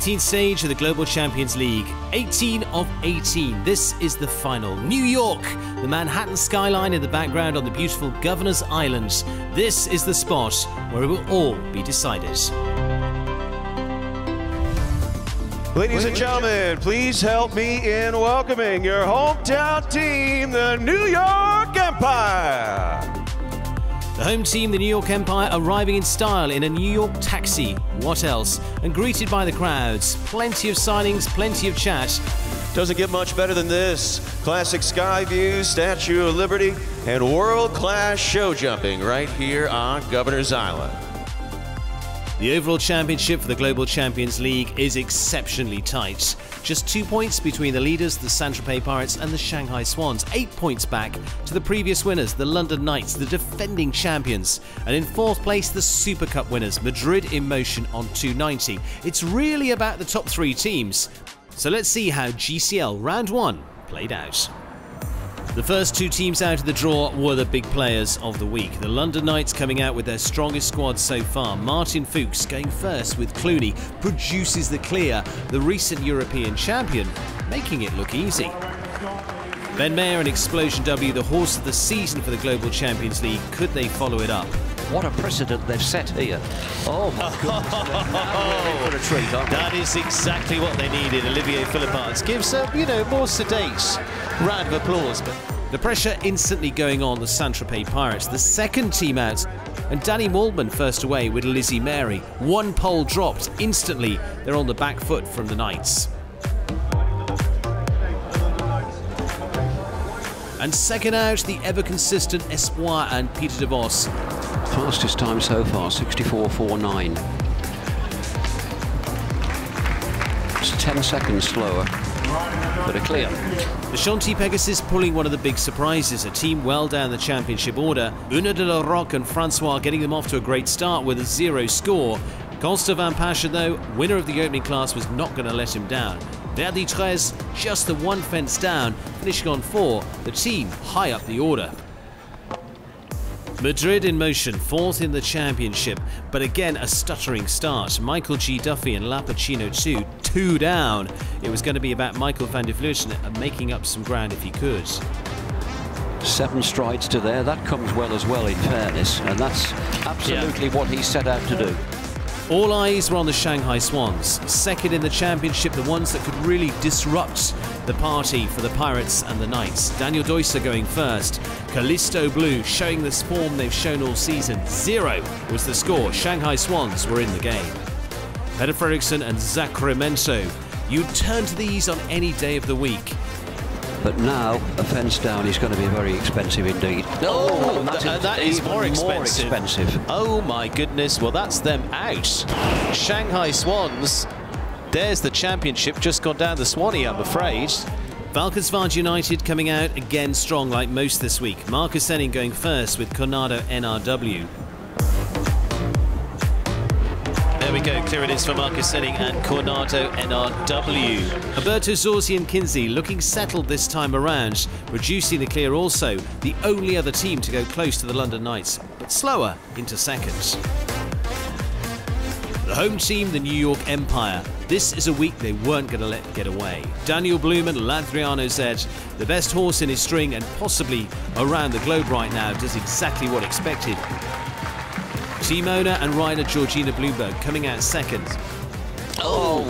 18th stage of the Global Champions League, 18 of 18. This is the final. New York, the Manhattan skyline in the background on the beautiful Governor's Island. This is the spot where it will all be decided. Ladies and gentlemen, please help me in welcoming your hometown team, the New York Empire. The home team, the New York Empire, arriving in style in a New York taxi. What else? And greeted by the crowds. Plenty of signings, plenty of chat. Doesn't get much better than this. Classic sky views, Statue of Liberty, and world-class show jumping right here on Governor's Island. The overall championship for the Global Champions League is exceptionally tight. Just 2 points between the leaders, the Saint-Tropez Pirates, and the Shanghai Swans. 8 points back to the previous winners, the London Knights, the defending champions. And in fourth place, the Super Cup winners, Madrid in motion on 290. It's really about the top 3 teams. So let's see how GCL Round 1 played out. The first 2 teams out of the draw were the big players of the week. The London Knights coming out with their strongest squad so far. Martin Fuchs going first with Clooney, produces the clear, the recent European champion, making it look easy. Ben Mayer and Explosion W, the horse of the season for the Global Champions League. Could they follow it up? What a precedent they've set here. Oh my goodness. For a treat, aren't they? That is exactly what they needed. Olivier Philippons gives a, more sedate round of applause. But the pressure instantly going on the Saint-Tropez Pirates, the second team out, and Danny Waldman first away with Lizzie Mary. 1 pole dropped. Instantly, they're on the back foot from the Knights. And second out, the ever-consistent Espoir and Peter de Vos. Fastest time so far, 64.49. It's 10 seconds slower, but a clear. The Chanty Pegasus pulling one of the big surprises, a team well down the championship order. Una de la Roque and Francois getting them off to a great start with a 0 score. Constant Van Pasha, though, winner of the opening class, was not going to let him down. Verdi 13, just the 1 fence down, finishing on 4, the team high up the order. Madrid in motion, 4th in the championship, but again a stuttering start. Michael G. Duffy and Lapacino 2 down. It was going to be about Michael van der Vleuten making up some ground if he could. 7 strides to there, that comes well as well in fairness, and that's absolutely what he set out to do. All eyes were on the Shanghai Swans, second in the championship, the ones that could really disrupt the party for the Pirates and the Knights. Daniel Deusser going first. Callisto Blue showing this form they've shown all season. 0 was the score. Shanghai Swans were in the game. Peter Fredriksson and Sacramento. You'd turn to these on any day of the week. But now, a fence down is going to be very expensive indeed. Oh, that is more expensive. Oh my goodness, well that's them out. Shanghai Swans, there's the championship just gone down the Swanee, I'm afraid. Valkenswaard United coming out again strong like most this week. Marcus Senning going first with Coronado NRW. There we go, clear it is for Marcus Senning and Coronado NRW. Alberto Zorzi and Kinsey looking settled this time around, reducing the clear also, the only other team to go close to the London Knights, but slower into second. The home team, the New York Empire. This is a week they weren't going to let get away. Daniel Blumen, Ladriano Z, the best horse in his string and possibly around the globe right now, does exactly what expected. Team owner and rider Georgina Bloomberg coming out second. Oh!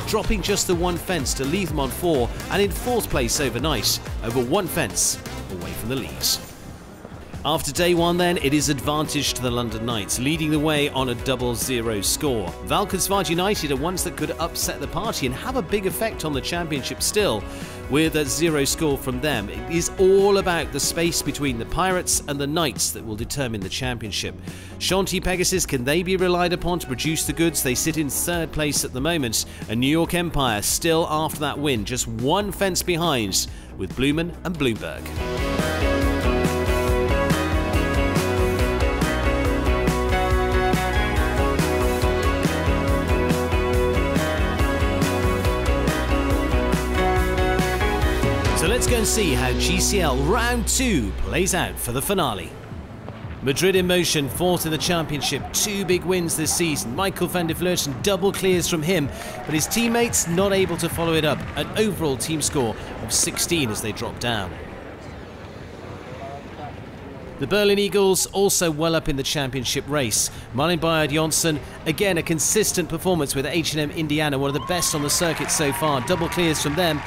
Dropping just the 1 fence to leave them on 4 and in 4th place overnight, over 1 fence away from the lead. After day 1 then, it is advantage to the London Knights, leading the way on a 0-0 score. Valkenswaard United are ones that could upset the party and have a big effect on the championship still, with a 0 score from them. It is all about the space between the Pirates and the Knights that will determine the championship. Chanty Pegasus, can they be relied upon to produce the goods? They sit in 3rd place at the moment, and New York Empire still after that win, just 1 fence behind, with Blumen and Bloomberg. So let's go and see how GCL Round 2 plays out for the finale. Madrid in motion, fourth in the championship, 2 big wins this season. Michael van der Vleuten double clears from him, but his teammates not able to follow it up. An overall team score of 16 as they drop down. The Berlin Eagles also well up in the championship race. Malin Bayard Jonsson, again a consistent performance with H&M Indiana, one of the best on the circuit so far. Double clears from them.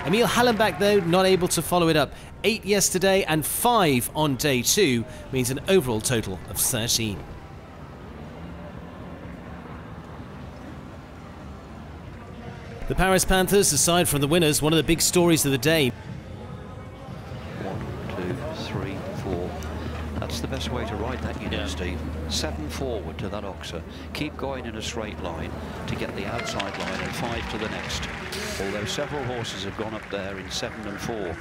Emil Hallenbach, though, not able to follow it up. 8 yesterday and 5 on day 2 means an overall total of 13. The Paris Panthers, aside from the winners, one of the big stories of the day. 1, 2, 3, 4. That's the best way to ride that, you know, Steve. 7 forward to that oxer. Keep going in a straight line to get the outside line, and 5 to the next. Although several horses have gone up there in 7 and 4.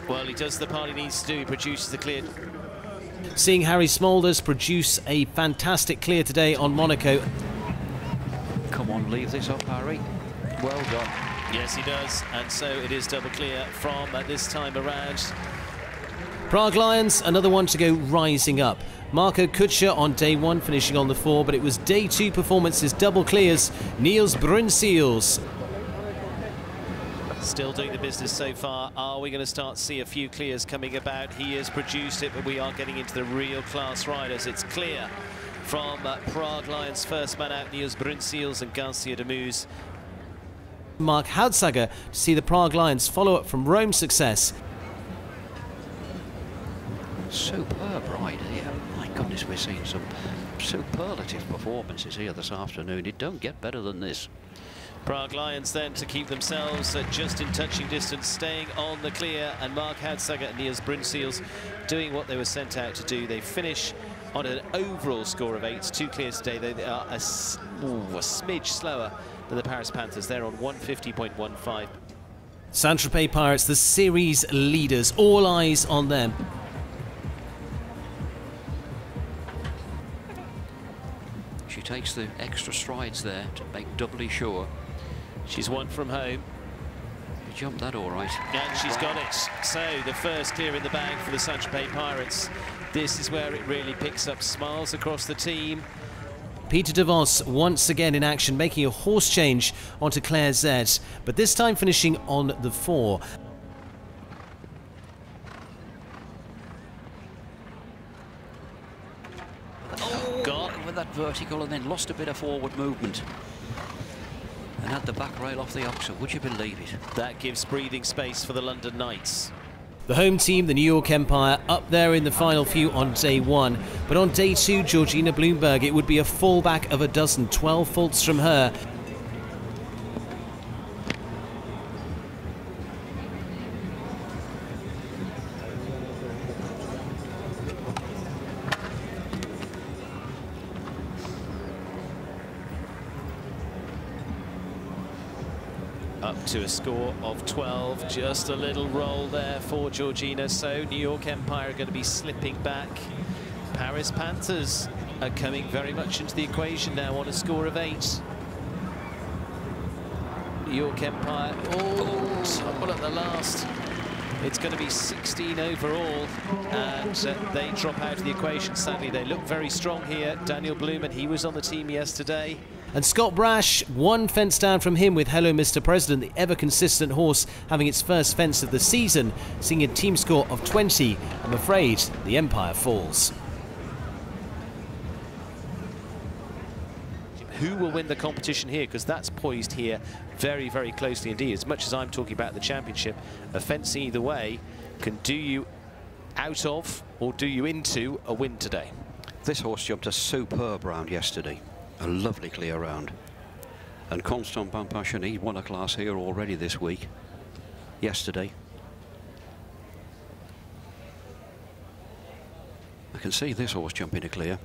Well, he does the part he needs to do. He produces the clear. Seeing Harry Smulders produce a fantastic clear today on Monaco. Come on, leave this up, Harry. Well done. Yes, he does. And so it is double clear from this time around. Prague Lions, another one to go rising up. Marco Kutscher on day 1 finishing on the 4, but it was day 2 performances, double clears. Niels Brunsseels. Still doing the business so far. Are we going to start to see a few clears coming about? He has produced it, but we are getting into the real class riders. It's clear from Prague Lions, first man out, Niels Brunsseels and Garcia de Muse. Mark Houtsager to see the Prague Lions follow up from Rome's success. Superb ride here. My goodness, we're seeing some superlative performances here this afternoon. It don't get better than this. Prague Lions then to keep themselves just in touching distance, staying on the clear, and Mark Houtsager and Niels Brunsseels doing what they were sent out to do. They finish on an overall score of 8, 2 clears today. They are a smidge slower than the Paris Panthers. They're on 150.15. Saint-Tropez Pirates, the series leaders, all eyes on them. She takes the extra strides there to make doubly sure. She's won from home. You jumped that all right. And she's got it. So the first clear in the bag for the Saint-Tropez Pirates. This is where it really picks up smiles across the team. Peter de Vos once again in action, making a horse change onto Claire Z, but this time finishing on the 4. Got over that vertical and then lost a bit of forward movement. And had the back rail off the oxer, would you believe it? That gives breathing space for the London Knights. The home team, the New York Empire, up there in the final few on day 1. But on day 2, Georgina Bloomberg, it would be a fallback of a dozen, 12 faults from her. Up to a score of 12, just a little roll there for Georgina. So New York Empire are going to be slipping back. Paris Panthers are coming very much into the equation now on a score of 8. New York Empire, tumble at the last. It's going to be 16 overall, and they drop out of the equation. Sadly, they look very strong here. Daniel Bloom, and he was on the team yesterday. And Scott Brash, 1 fence down from him with Hello Mr. President, the ever-consistent horse having its first fence of the season, seeing a team score of 20. I'm afraid the Empire falls. Who will win the competition here? Because that's poised here very, very closely indeed. As much as I'm talking about the championship, a fence either way can do you out of or do you into a win today. This horse jumped a superb round yesterday. A lovely clear round. And Constant Pampassion, he won a class here already this week. Yesterday. I can see this horse jumping a clear.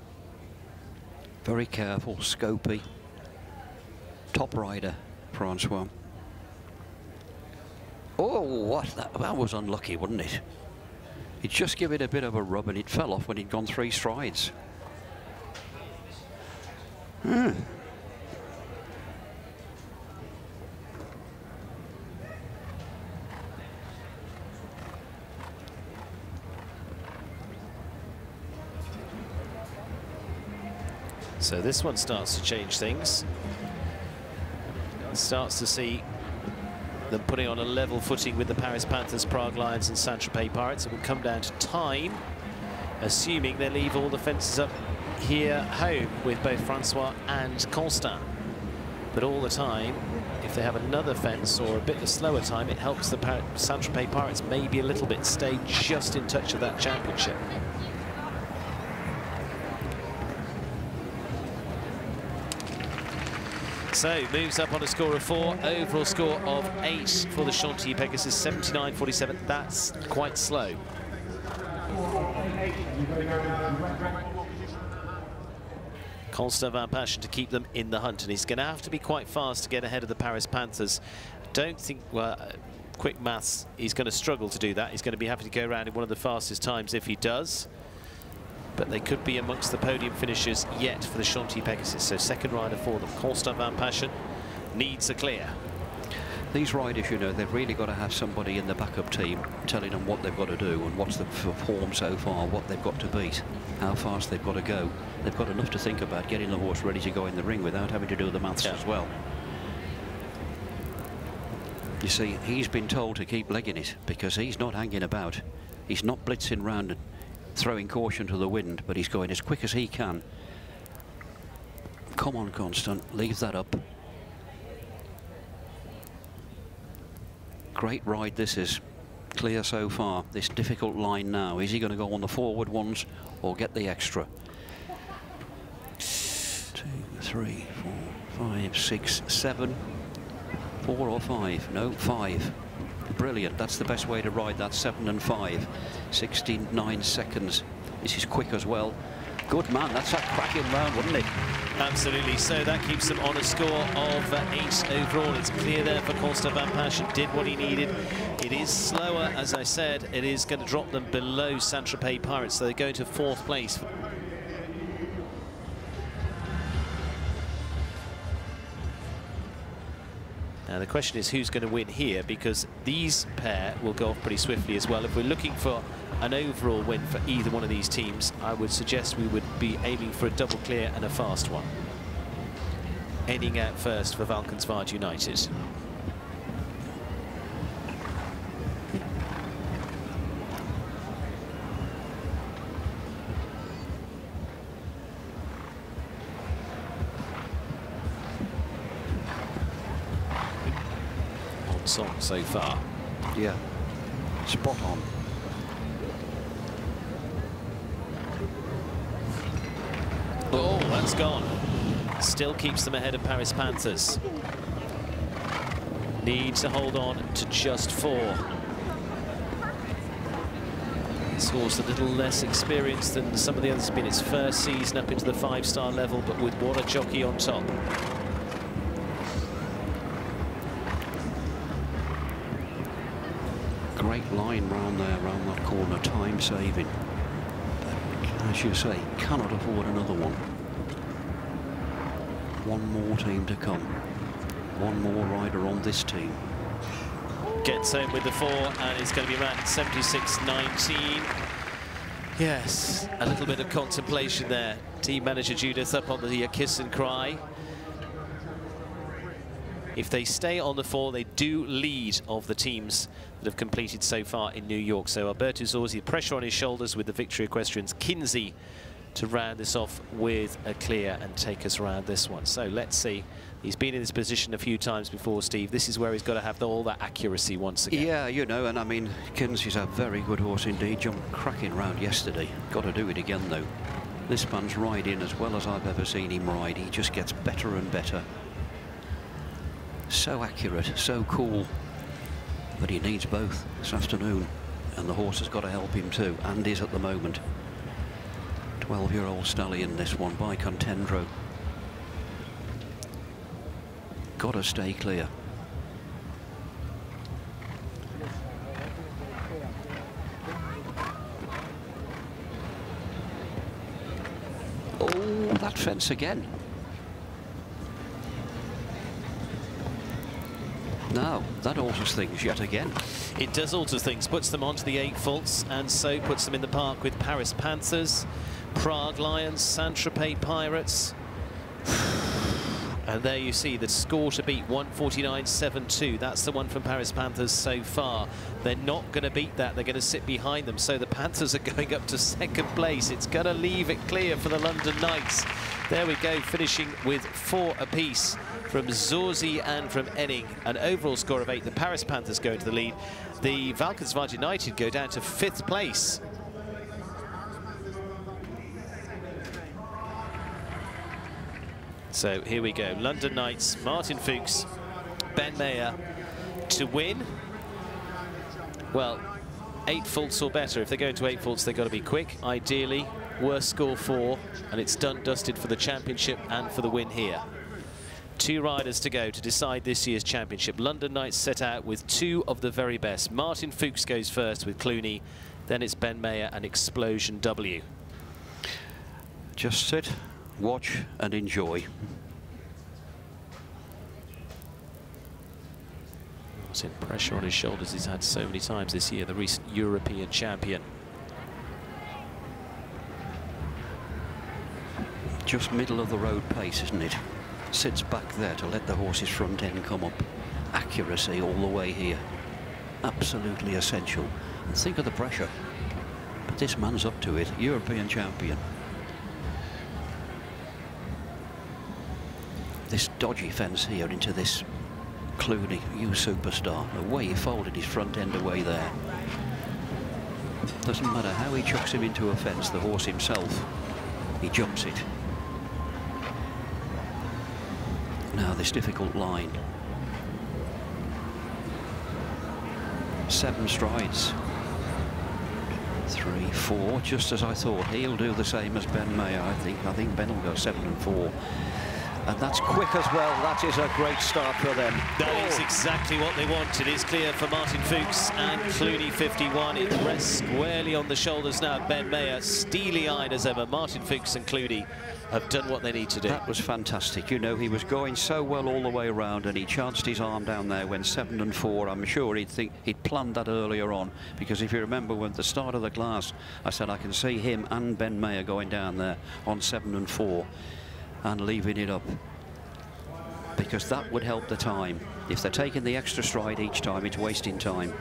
Very careful, scopy. Top rider, Francois. Oh, what? That was unlucky, wasn't it? He'd just give it a bit of a rub and it fell off when he'd gone 3 strides. So this one starts to change things. Starts to see them putting on a level footing with the Paris Panthers, Prague Lions and Saint-Tropez Pirates. It will come down to time, assuming they leave all the fences up here home with both Francois and Constant. But all the time, if they have another fence or a bit of slower time, it helps the Saint-Tropez Pirates maybe a little bit stay just in touch of that championship. So, moves up on a score of 4, overall score of 8 for the Chantilly Pegasus, 79-47. That's quite slow. Constant Van Passion to keep them in the hunt, and he's going to have to be quite fast to get ahead of the Paris Panthers. Don't think, well, quick maths, he's going to struggle to do that. He's going to be happy to go around in one of the fastest times if he does. But they could be amongst the podium finishers yet for the Chantilly Pegasus. So second rider for them. Constant Van Passion needs a clear. These riders, you know, they've really got to have somebody in the backup team telling them what they've got to do and what's the form so far, what they've got to beat, how fast they've got to go. They've got enough to think about getting the horse ready to go in the ring without having to do the maths as well. You see, he's been told to keep legging it because he's not hanging about. He's not blitzing round and throwing caution to the wind, but he's going as quick as he can. Come on, Constant, leave that up. Great ride this is. Clear so far. This difficult line now. Is he going to go on the forward ones or get the extra? 2, 3, 4, 5, 6, 7. 4 or 5? No, 5. Brilliant. That's the best way to ride that. 7 and 5. 69 seconds. This is quick as well. Good man. That's a cracking round, wouldn't it? Absolutely. So that keeps them on a score of 8 overall. It's clear there for Constant Van Passion. Did what he needed. It is slower, as I said. It is going to drop them below Saint-Tropez Pirates. So they go to 4th place. Now the question is who's going to win here, because these pair will go off pretty swiftly as well. If we're looking for an overall win for either one of these teams, I would suggest we would be aiming for a double clear and a fast one. Ending out first for Valkenswaard United. Song so far. Yeah, spot on. Oh, that's gone. Still keeps them ahead of Paris Panthers. Need to hold on to just 4. This horse a little less experienced than some of the others. It's been its first season up into the 5-star level, but with what a jockey on top. Great line round there, round that corner, time saving. But as you say, cannot afford another one. One more team to come. One more rider on this team. Gets home with the 4 and it's going to be around 76.19. Yes, a little bit of contemplation there. Team manager Judith up on the kiss and cry. If they stay on the 4, they do lead of the teams that have completed so far in New York. So Alberto Zorzi, pressure on his shoulders with the Victory Equestrians. Kinsey to round this off with a clear and take us around this one. So let's see. He's been in this position a few times before, Steve. This is where he's got to have all that accuracy once again. Yeah, you know, and I mean, Kinsey's a very good horse indeed. Jumped cracking round yesterday. Got to do it again, though. This man's riding as well as I've ever seen him ride. He just gets better and better. So accurate, so cool, but he needs both this afternoon, and the horse has got to help him too, and is at the moment. 12-year-old stallion, this one by Contendro. Got to stay clear. Oh, that fence again. Now, that alters things yet again. It does alter things, puts them onto the 8 faults, and so puts them in the park with Paris Panthers, Prague Lions, Saint-Tropez Pirates, And there you see the score to beat, 149.72. That's the one from Paris Panthers so far. They're not going to beat that. They're going to sit behind them. So the Panthers are going up to second place. It's going to leave it clear for the London Knights. There we go, finishing with 4 apiece from Zorzi and from Enning. An overall score of 8. The Paris Panthers go into the lead. The Valkenswaard United go down to 5th place. So here we go, London Knights, Martin Fuchs, Ben Mayer to win. Well, 8 faults or better. If they go into 8 faults, they've got to be quick. Ideally, worst score 4, and it's done, dusted for the championship and for the win here. 2 riders to go to decide this year's championship. London Knights set out with 2 of the very best. Martin Fuchs goes first with Clooney, then it's Ben Mayer and Explosion W. Just sit, watch and enjoy. Martin, pressure on his shoulders he's had so many times this year, the recent European champion. Just middle of the road pace, isn't it? Sits back there to let the horse's front end come up. Accuracy all the way here. Absolutely essential. And think of the pressure. But this man's up to it. European champion. This dodgy fence here into this Clooney, you superstar. The way he folded his front end away there. Doesn't matter how he chucks him into a fence, the horse himself, he jumps it. Now this difficult line. 7 strides. 3, 4, just as I thought. He'll do the same as Ben Mayer, I think. I think Ben will go 7 and 4. And that's quick as well. That is a great start for them. That is exactly what they want. It is clear for Martin Fuchs and Clooney 51. It rests squarely on the shoulders now. Ben Mayer, steely-eyed as ever. Martin Fuchs and Clooney have done what they need to do. That was fantastic. You know, he was going so well all the way around, and he chanced his arm down there when 7 and 4. I'm sure he'd planned that earlier on, because if you remember when the start of the class, I said I can see him and Ben Mayer going down there on 7 and 4 and leaving it up, because that would help the time. If they're taking the extra stride each time, it's wasting time.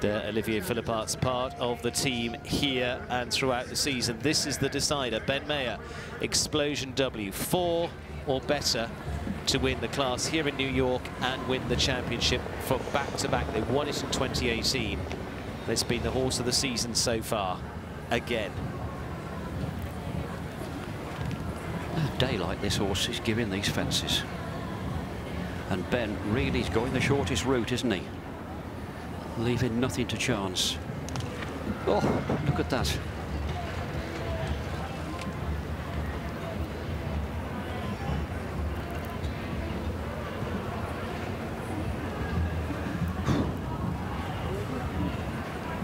There, Olivier Philippart's part of the team here and throughout the season. This is the decider. Ben Mayer, Explosion W, 4 or better to win the class here in New York and win the championship from back-to-back. They won it in 2018. It's been the horse of the season so far, again. A day like this horse is giving these fences. And Ben really is going the shortest route, isn't he? Leaving nothing to chance. Oh, look at that.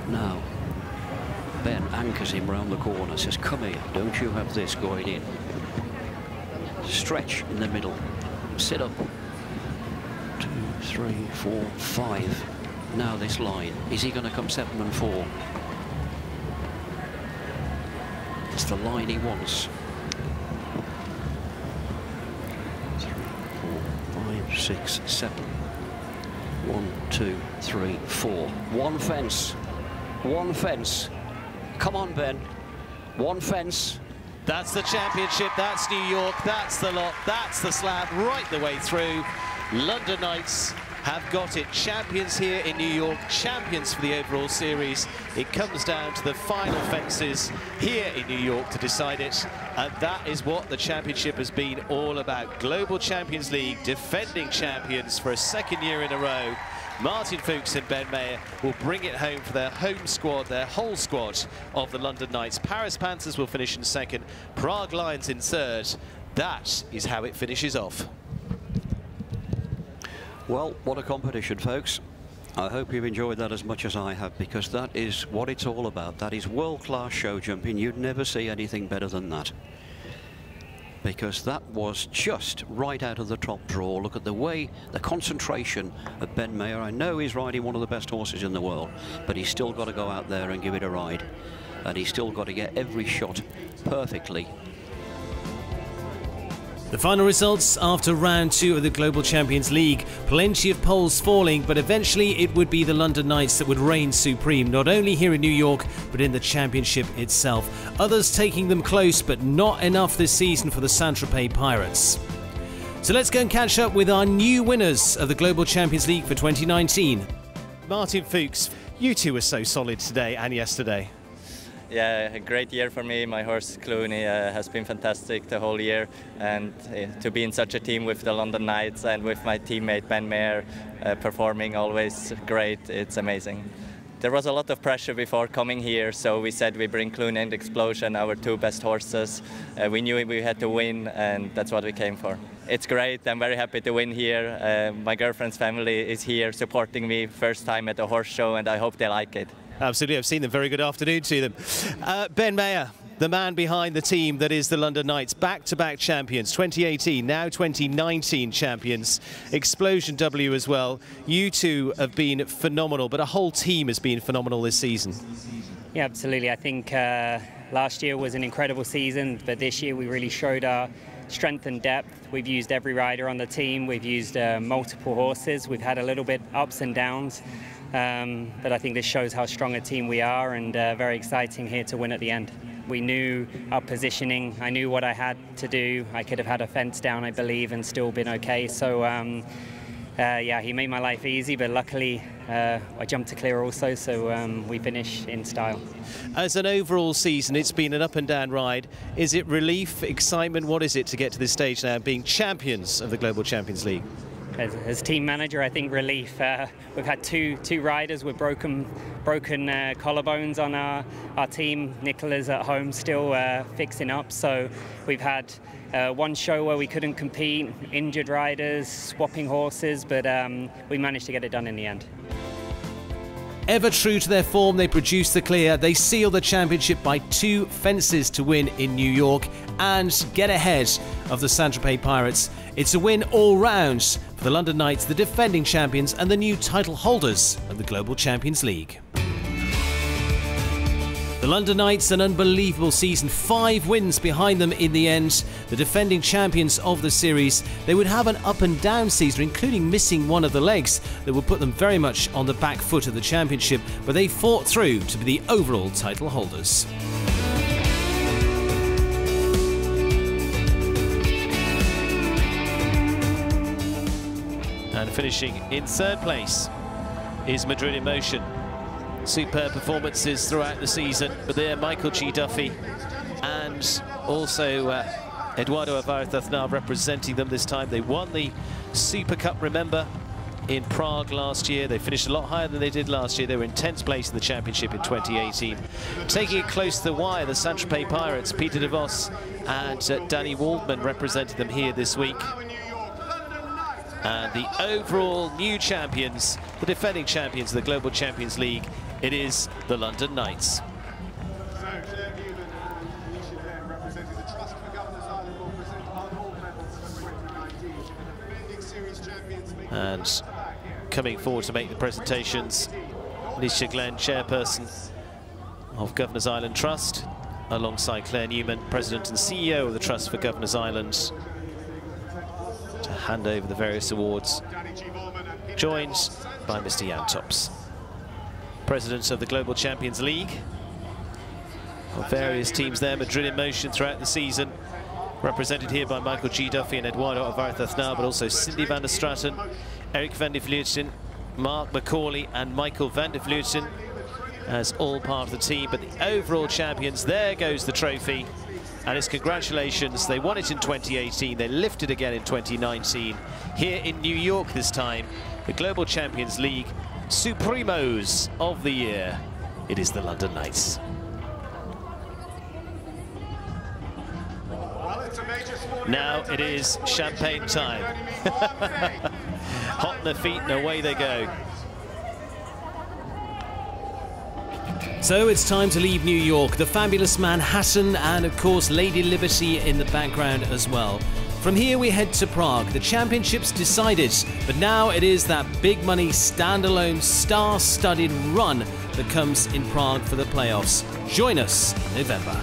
Now, Ben anchors him round the corner, says, come here, don't you have this going in. Stretch in the middle, sit up. 2, 3, 4, 5. Now this line, is he going to come 7 and 4? It's the line he wants. 3, 4, 5, 6, 7. 1, 2, 3, 4. One fence. One fence. Come on, Ben. One fence. That's the championship, that's New York, that's the lot, that's the slab, right the way through. London Knights have got it. Champions here in New York, champions for the overall series. It comes down to the final fences here in New York to decide it, and that is what the championship has been all about. Global Champions League, defending champions for a 2nd year in a row. Martin Fuchs and Ben Mayer will bring it home for their home squad, their whole squad of the London Knights. Paris Panthers will finish in 2nd, Prague Lions in 3rd. That is how it finishes off. Well, what a competition, folks. I hope you've enjoyed that as much as I have, because that is what it's all about. That is world-class show jumping. You'd never see anything better than that, because that was just right out of the top draw. Look at the way, the concentration of Ben Mayer. I know he's riding one of the best horses in the world, but he's still got to go out there and give it a ride, and he's still got to get every shot perfectly The final results after round 2 of the Global Champions League. Plenty of polls falling, but eventually it would be the London Knights that would reign supreme, not only here in New York, but in the championship itself. Others taking them close, but not enough this season for the Saint-Tropez Pirates. So let's go and catch up with our new winners of the Global Champions League for 2019. Martin Fuchs, you two were so solid today and yesterday. Yeah, a great year for me. My horse Clooney has been fantastic the whole year, and to be in such a team with the London Knights and with my teammate Ben Mayer performing always great, it's amazing. There was a lot of pressure before coming here, so we said we bring Clooney and Explosion, our two best horses. We knew we had to win, and that's what we came for. It's great. I'm very happy to win here. My girlfriend's family is here supporting me first time at a horse show, and I hope they like it. Absolutely, I've seen them. Very good afternoon to them. Ben Mayer, the man behind the team that is the London Knights, back-to-back champions, 2018, now 2019 champions, Explosion W as well. You two have been phenomenal, but a whole team has been phenomenal this season. Yeah, absolutely. I think last year was an incredible season, but this year we really showed our strength and depth. We've used every rider on the team. We've used multiple horses. We've had a little bit ups and downs. But I think this shows how strong a team we are, and very exciting here to win at the end. We knew our positioning. I knew what I had to do. I could have had a fence down, I believe, and still been okay. So yeah, he made my life easy, but luckily I jumped to clear also, so we finish in style. As an overall season, it's been an up and down ride. Is it relief, excitement? What is it to get to this stage now, being champions of the Global Champions League? As team manager, I think relief. We've had two riders with broken collarbones on our team. Nicola's at home still fixing up. So we've had one show where we couldn't compete, injured riders, swapping horses, but we managed to get it done in the end. Ever true to their form, they produce the clear. They seal the championship by 2 fences to win in New York and get ahead of the Saint-Tropez Pirates. It's a win all round for the London Knights, the defending champions and the new title holders of the Global Champions League. The London Knights, an unbelievable season, 5 wins behind them in the end. The defending champions of the series. They would have an up and down season, including missing one of the legs that would put them very much on the back foot of the championship, but they fought through to be the overall title holders. And finishing in 3rd place is Madrid in Motion. Superb performances throughout the season, but there Michael G. Duffy and also Eduardo Alvarez representing them this time. They won the Super Cup, remember, in Prague last year. They finished a lot higher than they did last year. They were in 10th place in the championship in 2018. Taking it close to the wire, the Saint-Tropez Pirates, Peter de Vos and Danny Waldman represented them here this week. And the overall new champions, the defending champions of the Global Champions League, it is the London Knights. And coming forward to make the presentations, Alicia Glenn, chairperson of Governors Island Trust, alongside Claire Newman, president and CEO of the Trust for Governors Island, to hand over the various awards, joined by Mr. Jan Tops, president of the Global Champions League. Of various teams there, Madrid in Motion throughout the season, represented here by Michael G. Duffy and Eduardo Alvarez, but also Cindy van der Straten, Eric van der Vleuten, Mark McCauley and Michael van der Vleuten as all part of the team. But the overall champions, there goes the trophy. And it's congratulations. They won it in 2018. They lifted again in 2019. Here in New York this time, the Global Champions League Supremos of the year. It is the London Knights. Now it is champagne time. Hot on their feet and away they go. So it's time to leave New York, the fabulous Manhattan, and of course Lady Liberty in the background as well. From here we head to Prague. The championship's decided, but now it is that big money, standalone, star-studded run that comes in Prague for the playoffs. Join us in November.